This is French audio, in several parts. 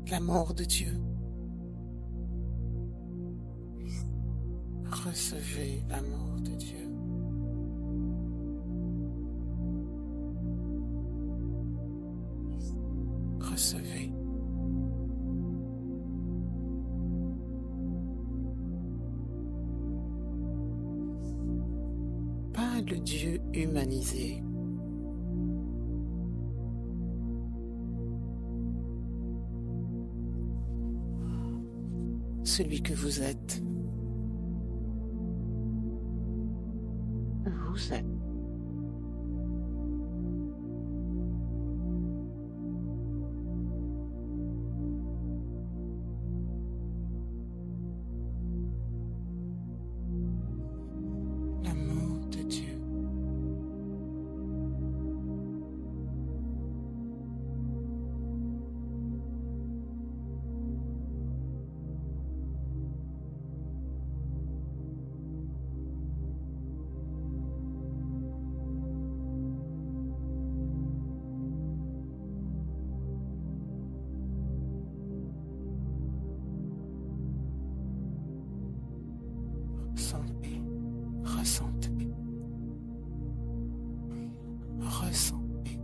l'amour de Dieu. Recevez l'amour de Dieu. Recevez. Pas le Dieu humanisé. Celui que vous êtes. Vous êtes. L'amour de Dieu. Ressentez, ressentez, ressentez.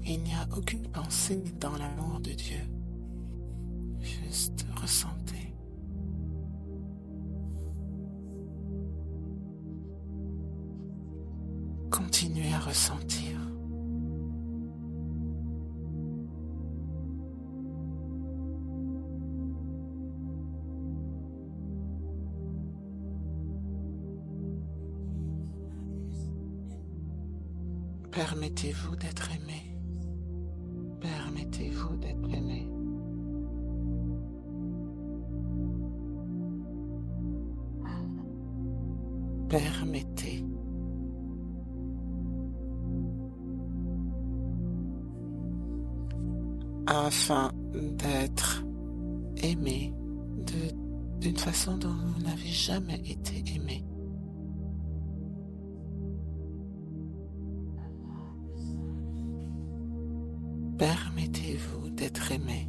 Il n'y a aucune pensée dans l'amour de Dieu. Juste ressentez. Continuez à ressentir. Permettez-vous d'être aimé. Permettez-vous d'être aimé. Permettez. Afin d'être aimé d'une façon dont vous n'avez jamais été aimé. Permettez-vous d'être aimé.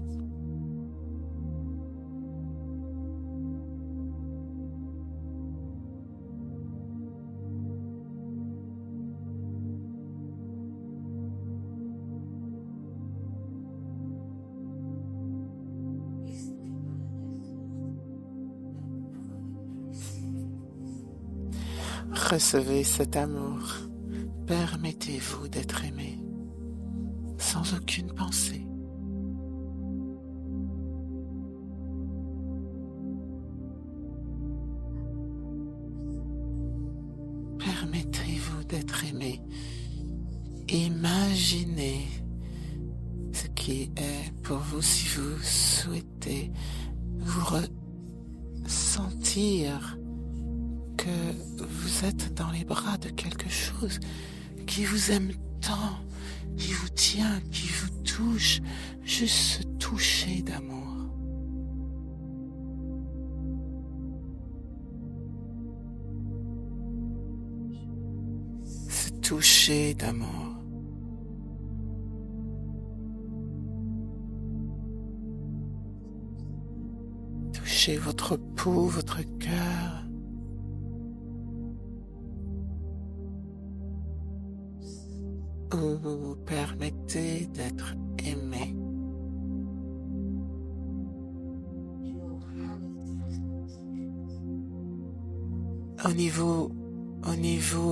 Recevez cet amour. Permettez-vous d'être aimé sans aucune pensée. Permettez-vous d'être aimé. Imaginez ce qui est pour vous si vous souhaitez vous ressentir que vous êtes dans les bras de quelque chose qui vous aime tant, qui vous tient, qui vous touche, juste ce toucher d'amour. Ce toucher d'amour. Touchez votre peau, votre cœur. Où vous vous permettez d'être aimé. Au niveau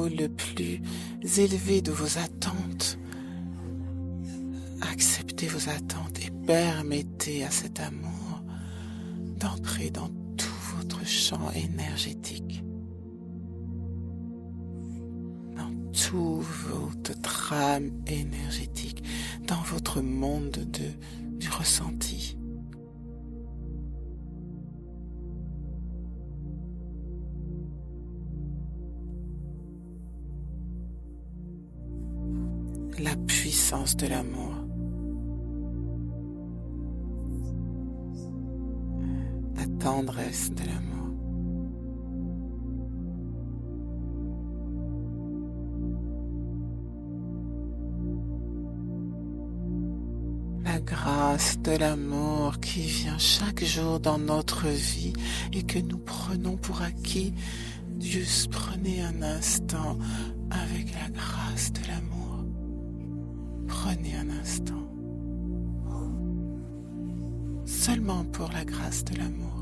le plus élevé de vos attentes, acceptez vos attentes et permettez à cet amour d'entrer dans tout votre champ énergétique. Tout votre trame énergétique, dans votre monde du ressenti. La puissance de l'amour. La tendresse de l'amour. la grâce de l'amour qui vient chaque jour dans notre vie et que nous prenons pour acquis. Juste prenez un instant avec la grâce de l'amour. Prenez un instant. Seulement pour la grâce de l'amour.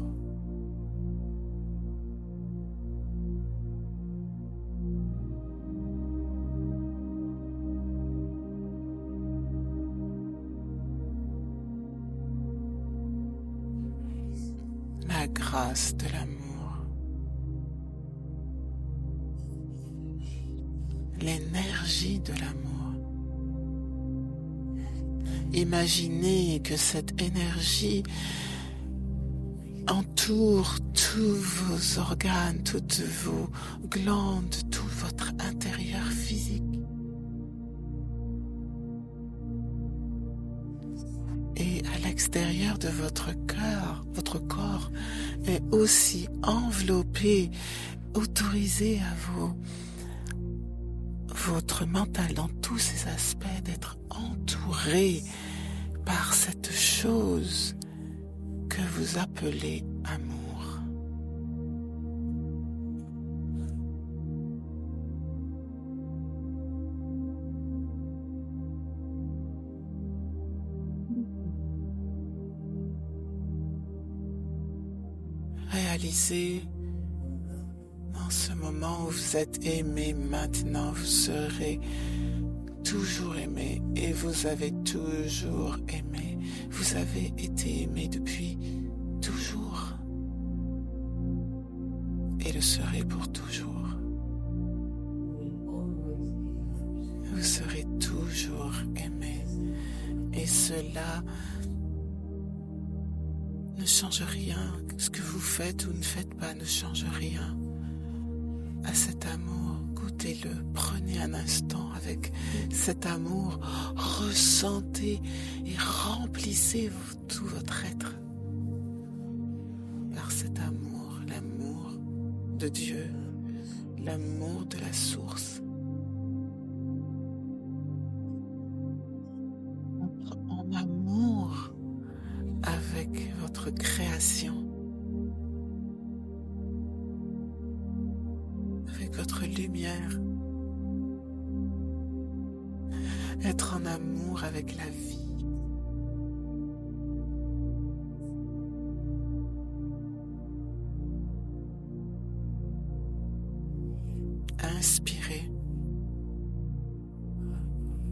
La grâce de l'amour. L'énergie de l'amour. Imaginez que cette énergie entoure tous vos organes, toutes vos glandes, tout votre intérieur physique. Et à l'extérieur de votre corps est aussi enveloppé, autorisé à votre mental dans tous ses aspects d'être entouré par cette chose que vous appelez amour. Réalisez en ce moment où vous êtes aimé, maintenant vous serez toujours aimé et vous avez toujours aimé. Vous avez été aimé depuis toujours et le serez pour toujours. Vous serez toujours aimé et cela ne change rien. Ce que vous faites ou ne faites pas ne change rien à cet amour. Goûtez-le, prenez un instant avec cet amour, ressentez et remplissez tout votre être par cet amour, l'amour de Dieu, l'amour de la source. Entre en amour avec votre création, avec votre lumière, être en amour avec la vie. Inspirez.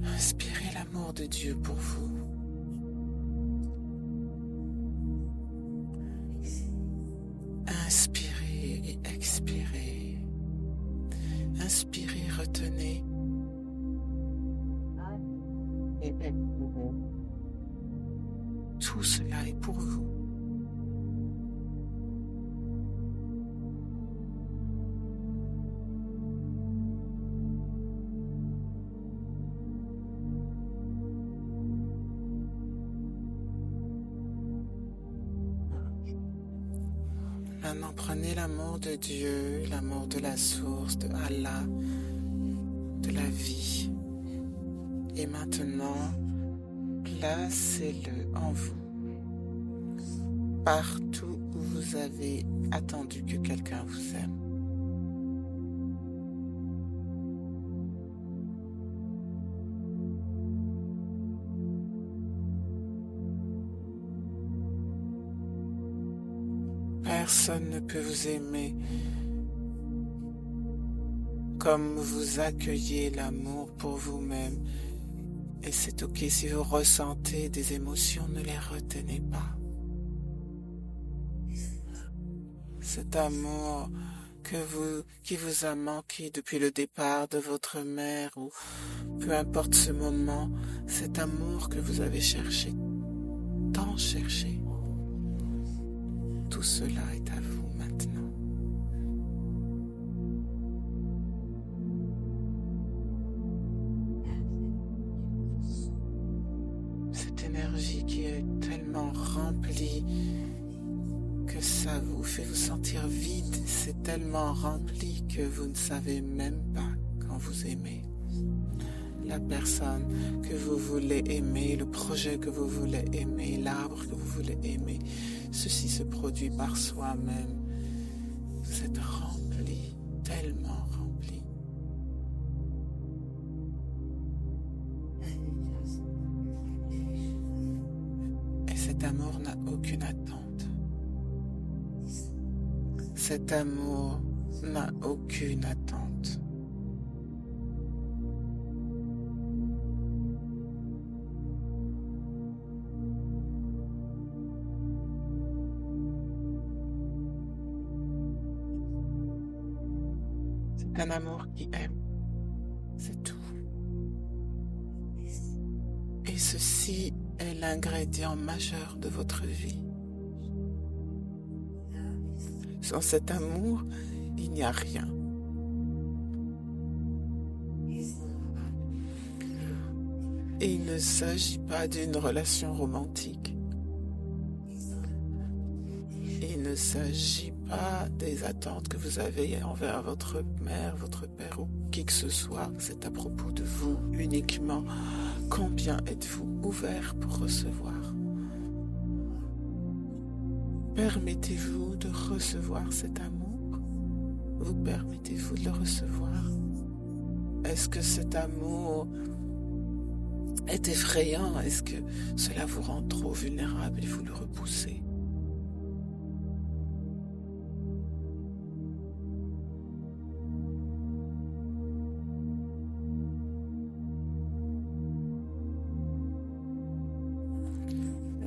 Inspirez l'amour de Dieu pour vous. Inspirez et expirez. Inspirez, retenez. Et expirez. Tout cela est pour vous. Maintenant, prenez l'amour de Dieu, l'amour de la source, de Allah, de la vie. Et maintenant, placez-le en vous. Partout où vous avez attendu que quelqu'un vous aime. Personne ne peut vous aimer comme vous accueillez l'amour pour vous-même. Et c'est ok si vous ressentez des émotions, ne les retenez pas. Cet amour qui vous a manqué depuis le départ de votre mère ou peu importe ce moment, cet amour que vous avez cherché, tant cherché. Tout cela est à vous maintenant. Cette énergie qui est tellement remplie que ça vous fait vous sentir vide, c'est tellement rempli que vous ne savez même pas quand vous aimez. la personne que vous voulez aimer, le projet que vous voulez aimer, l'arbre que vous voulez aimer. Ceci se produit par soi-même. Vous êtes rempli, tellement rempli. Et cet amour n'a aucune attente. Cet amour n'a aucune attente. C'est un amour qui aime. C'est tout. Et ceci est l'ingrédient majeur de votre vie. Sans cet amour, il n'y a rien. Et il ne s'agit pas d'une relation romantique. Il ne s'agit pas des attentes que vous avez envers votre mère, votre père ou qui que ce soit. C'est à propos de vous uniquement. Combien êtes-vous ouvert pour recevoir? Permettez-vous de recevoir cet amour? Vous permettez-vous de le recevoir? Est-ce que cet amour est effrayant? Est-ce que cela vous rend trop vulnérable et vous le repoussez?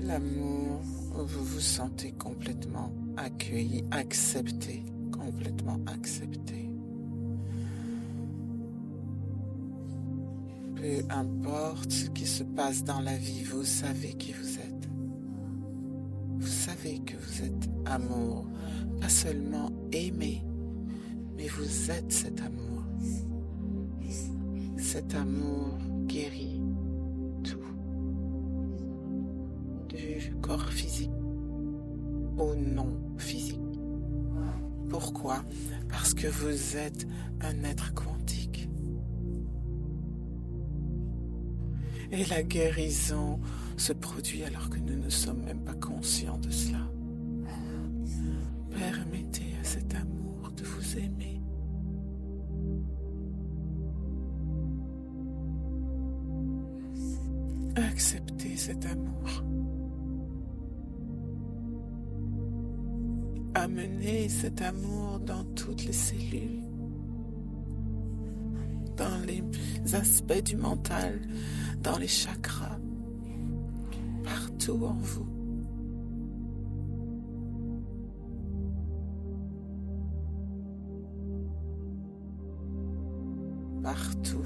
L'amour, vous vous sentez complètement accueilli, accepté, complètement accepté. Peu importe ce qui se passe dans la vie, vous savez qui vous êtes. Vous savez que vous êtes amour, pas seulement aimé, mais vous êtes cet amour. Cet amour guérit tout. Du corps physique au non physique. Pourquoi? Parce que vous êtes un être quantique. Et la guérison se produit alors que nous ne sommes même pas conscients de cela. Permettez à cet amour de vous aimer. Acceptez cet amour. Amenez cet amour dans toutes les cellules, dans les aspects du mental, dans les chakras, partout en vous. Partout.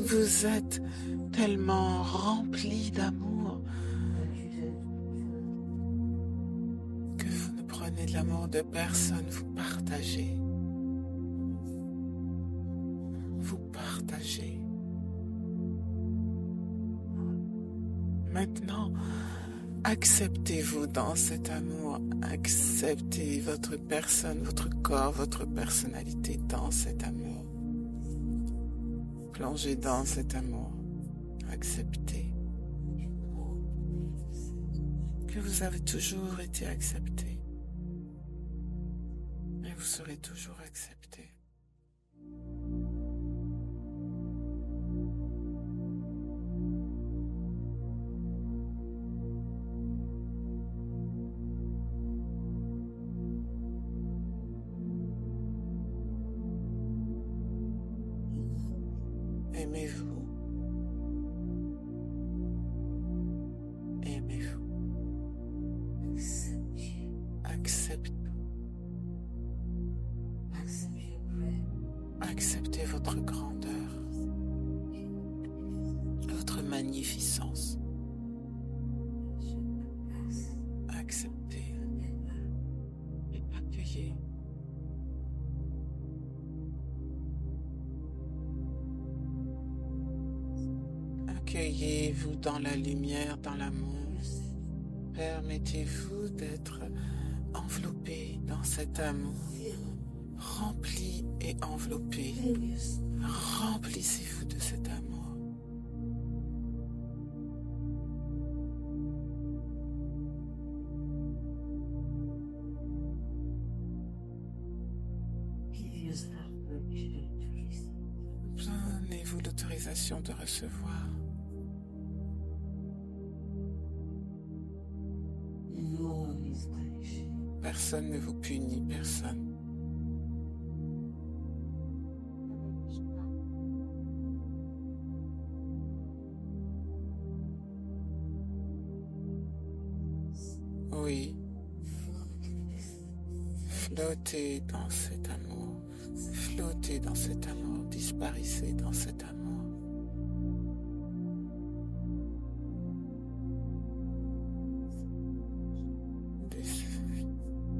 Vous êtes tellement rempli d'amour que vous ne prenez de l'amour de personne, vous partagez. Vous partagez. Maintenant, acceptez-vous dans cet amour, acceptez votre personne, votre corps, votre personnalité dans cet amour. Plongez dans cet amour, acceptez que vous avez toujours été accepté et vous serez toujours accepté. Aimez-vous. Aimez-vous. Acceptez. Acceptez votre grandeur, votre magnificence. Acceptez et accueillez. Accueillez-vous dans la lumière, dans l'amour. Permettez-vous d'être enveloppé dans cet amour, rempli et enveloppé Remplissez-vous de cet amour. Donnez-vous l'autorisation de recevoir. Personne ne vous punit, personne. Oui. Flottez dans cet amour. Flottez dans cet amour. Disparaissez dans cet amour.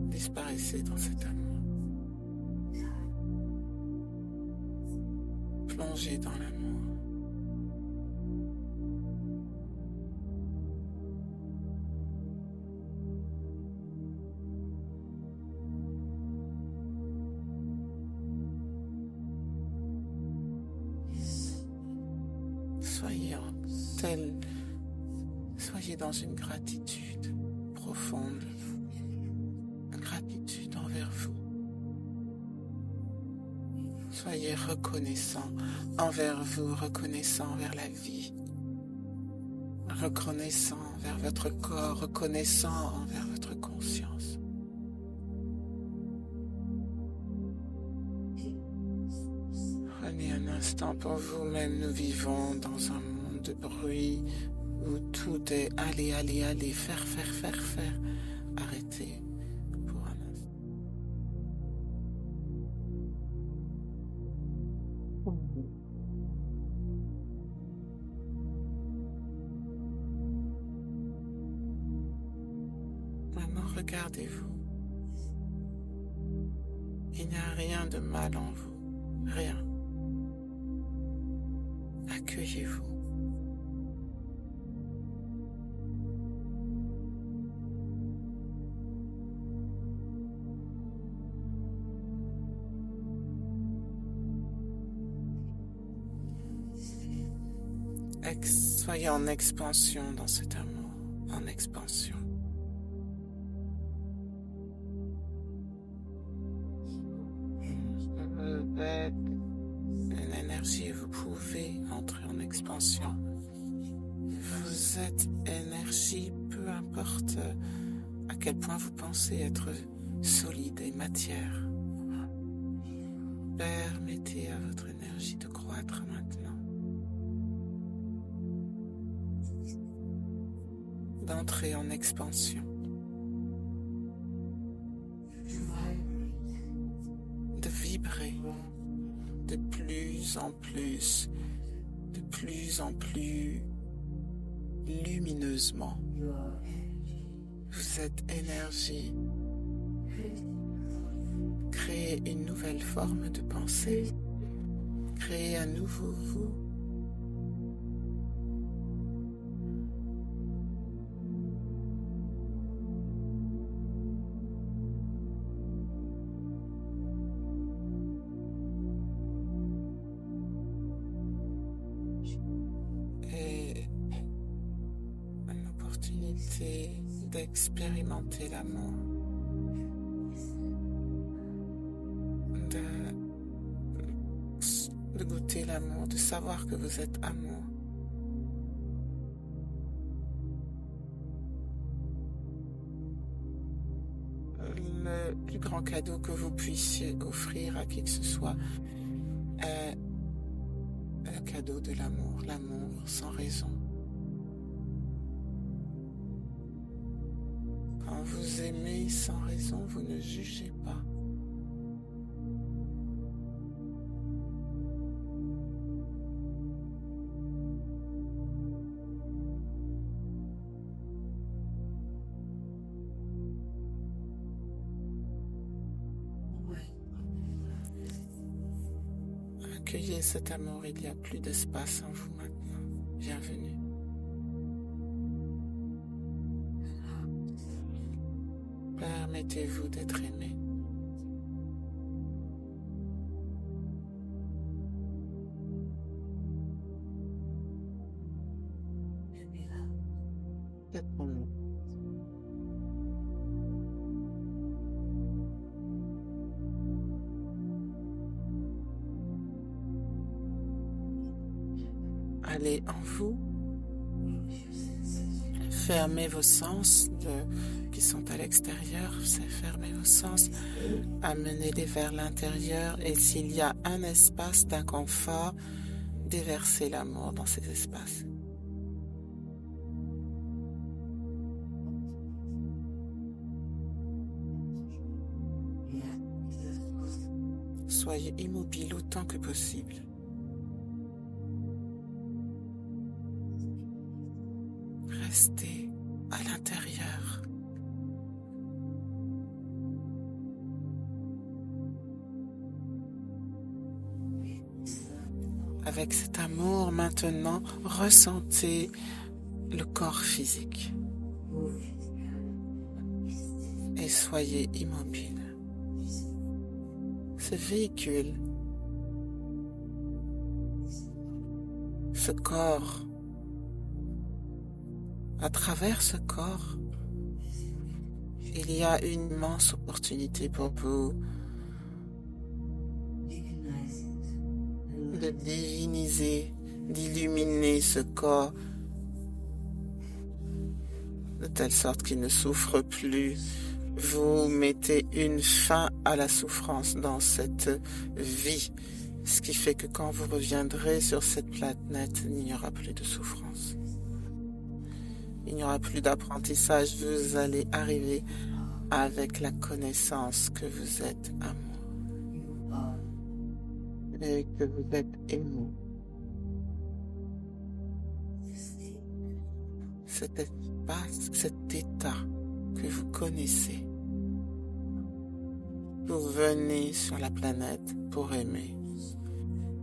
Disparaissez dans cet amour. Plongez dans l'amour. Soyez dans une gratitude profonde, gratitude envers vous. Soyez reconnaissant envers vous, reconnaissant envers la vie, reconnaissant envers votre corps, reconnaissant envers votre conscience. Prenez un instant pour vous-même. Nous vivons dans un monde de bruit où tout est aller, faire. Arrêtez pour un instant. Maintenant, regardez-vous. Il n'y a rien de mal en vous. Rien. Accueillez-vous. Soyez en expansion dans cet amour, en expansion. Vous êtes une énergie, vous pouvez entrer en expansion. Vous êtes énergie, peu importe à quel point vous pensez être solide et matière. Permettez à votre énergie de croître maintenant. D'entrer en expansion. De vibrer de plus en plus lumineusement. Vous êtes énergie. Créez une nouvelle forme de pensée. Créez un nouveau vous. D'expérimenter l'amour, de goûter l'amour, de savoir que vous êtes amour. Le plus grand cadeau que vous puissiez offrir à qui que ce soit est le cadeau de l'amour, l'amour sans raison. Quand vous aimez sans raison, vous ne jugez pas. Accueillez cet amour, il n'y a plus d'espace en vous maintenant. Bienvenue. Permettez-vous d'être aimé. allez en vous. Fermez vos sens qui sont à l'extérieur. Fermez vos sens. Amenez-les vers l'intérieur. Et s'il y a un espace d'inconfort, déversez l'amour dans ces espaces. Soyez immobile autant que possible. Restez à l'intérieur. Avec cet amour, maintenant, ressentez le corps physique. Et soyez immobile. Ce véhicule, ce corps, à travers ce corps, il y a une immense opportunité pour vous de diviniser, d'illuminer ce corps de telle sorte qu'il ne souffre plus. Vous mettez une fin à la souffrance dans cette vie, ce qui fait que quand vous reviendrez sur cette planète, il n'y aura plus de souffrance. Il n'y aura plus d'apprentissage. Vous allez arriver avec la connaissance que vous êtes amour et que vous êtes aimé. Cet espace, cet état que vous connaissez. Vous venez sur la planète pour aimer.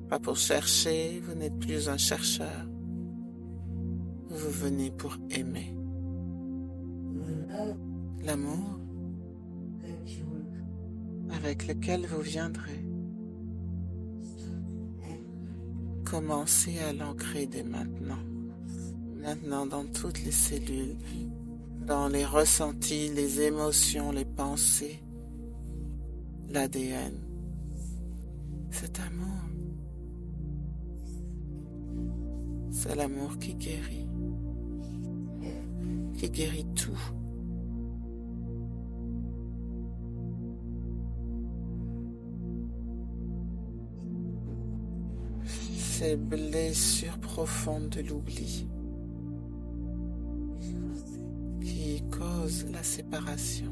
Pas pour chercher, vous n'êtes plus un chercheur. Vous venez pour aimer. L'amour avec lequel vous viendrez. Commencez à l'ancrer dès maintenant. Maintenant dans toutes les cellules, dans les ressentis, les émotions, les pensées, l'ADN. Cet amour, c'est l'amour qui guérit tout. Ces blessures profondes de l'oubli qui causent la séparation.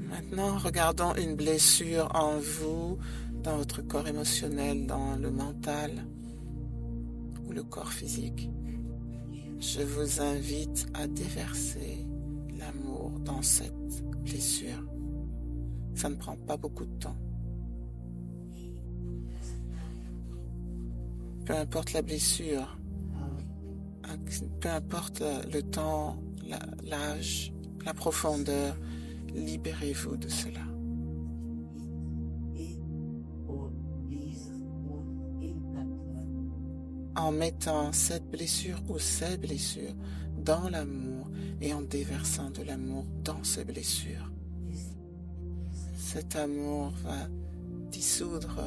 Maintenant, regardons une blessure en vous, dans votre corps émotionnel, dans le mental ou le corps physique. Je vous invite à déverser l'amour dans cette blessure. Ça ne prend pas beaucoup de temps. Peu importe la blessure, peu importe le temps, l'âge, la profondeur, libérez-vous de cela. En mettant cette blessure ou ces blessures dans l'amour et en déversant de l'amour dans ces blessures. Cet amour va dissoudre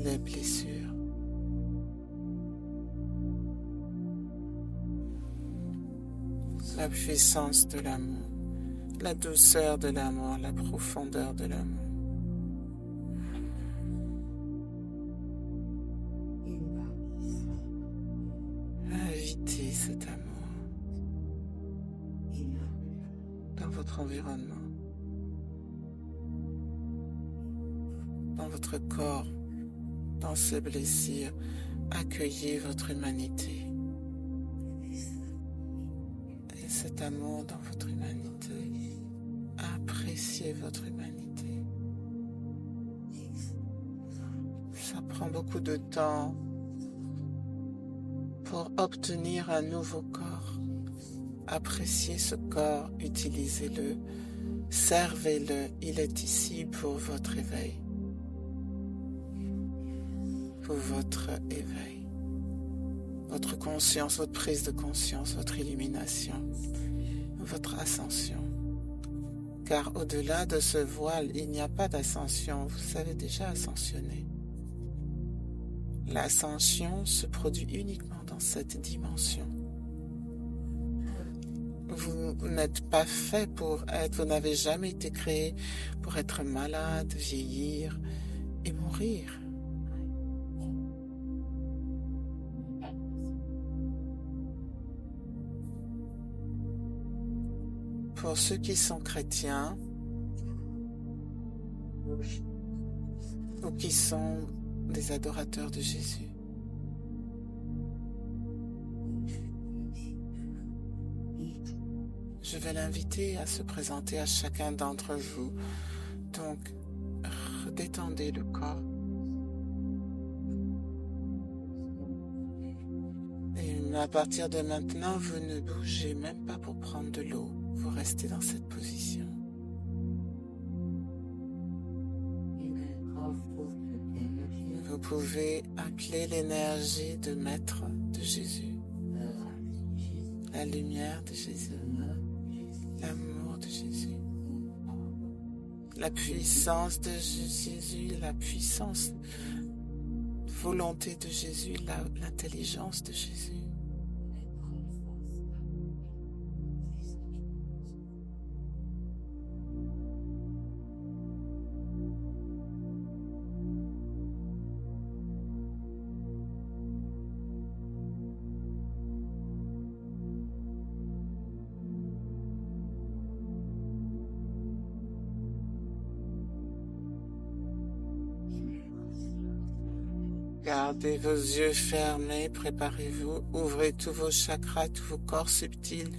les blessures. La puissance de l'amour. La douceur de l'amour, la profondeur de l'amour. Invitez cet amour dans votre environnement, dans votre corps, dans ces blessures. Accueillez votre humanité. Et cet amour dans votre humanité. Appréciez votre humanité. Ça prend beaucoup de temps pour obtenir un nouveau corps. Appréciez ce corps, utilisez-le, servez-le. Il est ici pour votre éveil. Pour votre éveil. Votre conscience, votre prise de conscience, votre illumination, votre ascension. Car au-delà de ce voile, il n'y a pas d'ascension. Vous avez déjà ascensionné. L'ascension se produit uniquement dans cette dimension. Vous n'êtes pas fait pour être, vous n'avez jamais été créé pour être malade, vieillir et mourir. Pour ceux qui sont chrétiens ou qui sont des adorateurs de Jésus, je vais l'inviter à se présenter à chacun d'entre vous. Donc, détendez le corps. Et à partir de maintenant, vous ne bougez même pas pour prendre de l'eau. Vous restez dans cette position. Vous pouvez appeler l'énergie de Maître de Jésus, la lumière de Jésus, l'amour de Jésus, la puissance de Jésus, la puissance, volonté de Jésus, l'intelligence de Jésus. Gardez vos yeux fermés, préparez-vous, ouvrez tous vos chakras, tous vos corps subtils,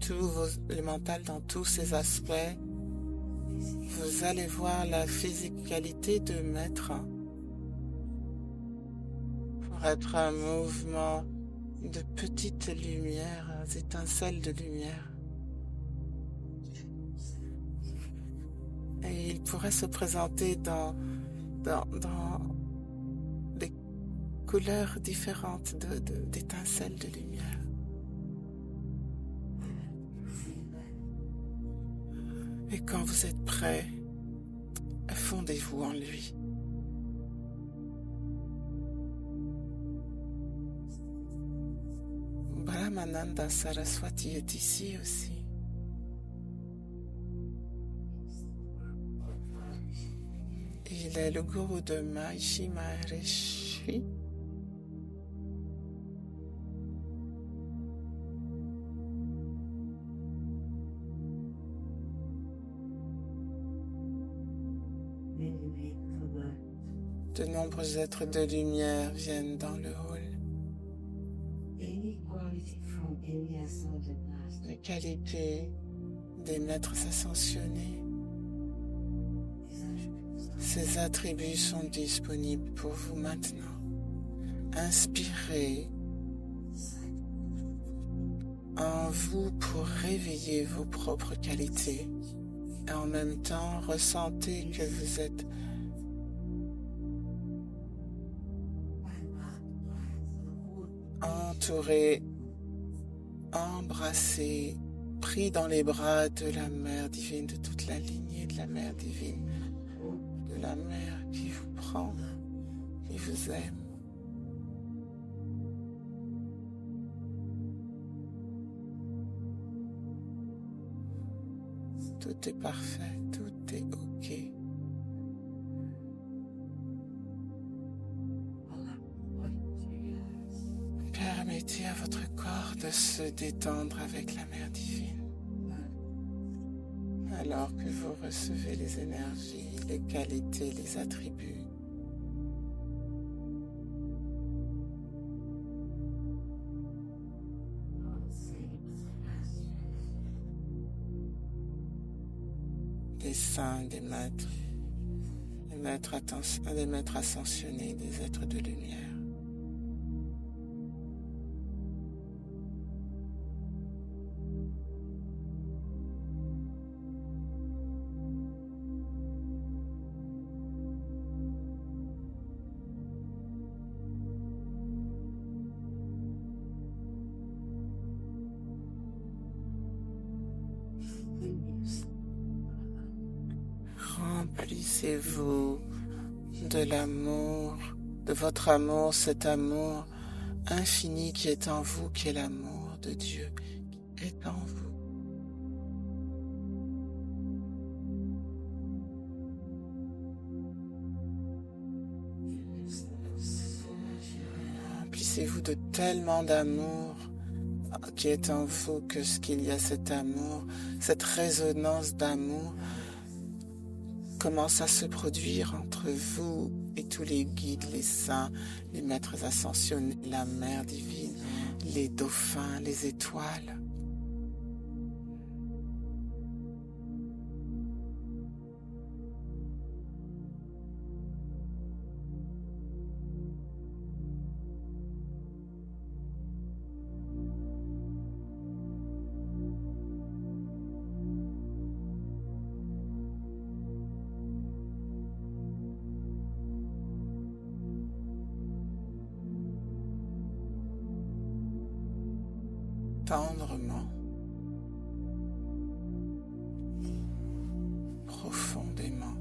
le mental dans tous ses aspects. Vous allez voir la physicalité de Maître pour être un mouvement de petites lumières, étincelles de lumière. Et il pourrait se présenter dans des couleurs différentes d'étincelles de lumière. Et quand vous êtes prêt, fondez-vous en lui. Brahmananda Saraswati est ici aussi. Il est le gourou de Maharishi Mahesh. De nombreux êtres de lumière viennent dans le hall. Les qualités des maîtres ascensionnés. Ces attributs sont disponibles pour vous maintenant. Inspirez en vous pour réveiller vos propres qualités. Et en même temps, ressentez que vous êtes entouré, embrassé, pris dans les bras de la Mère divine, de toute la lignée de la Mère divine, de la Mère qui vous prend, qui vous aime. Tout est parfait, tout est OK. Permettez à votre corps de se détendre avec la Mère divine. Alors que vous recevez les énergies, les qualités, les attributs. Des saints, des maîtres, des maîtres ascensionnés, des êtres de lumière. Remplissez-vous de l'amour, de votre amour, cet amour infini qui est en vous, qui est l'amour de Dieu, qui est en vous. Remplissez-vous de tellement d'amour qui est en vous, que ce qu'il y a cet amour, cette résonance d'amour commence à se produire entre vous et tous les guides, les saints, les maîtres ascensionnés, la mère divine, les dauphins, les étoiles. Tendrement, profondément,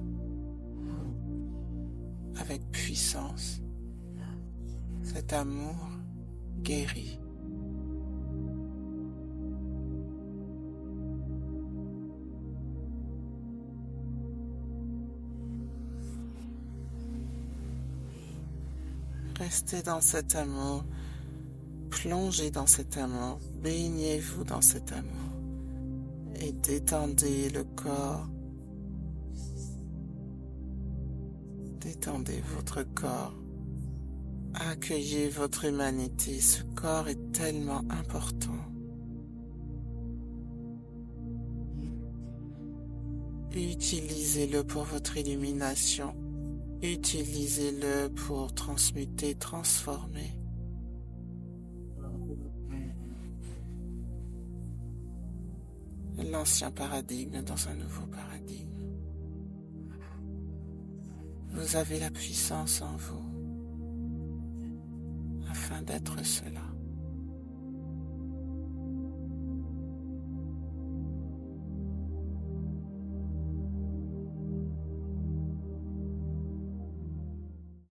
avec puissance, cet amour guérit. Restez dans cet amour. Plongez dans cet amour, baignez-vous dans cet amour et détendez le corps. Détendez votre corps. Accueillez votre humanité. Ce corps est tellement important. Utilisez-le pour votre illumination. Utilisez-le pour transmuter, transformer. L'ancien paradigme dans un nouveau paradigme. Vous avez la puissance en vous afin d'être cela.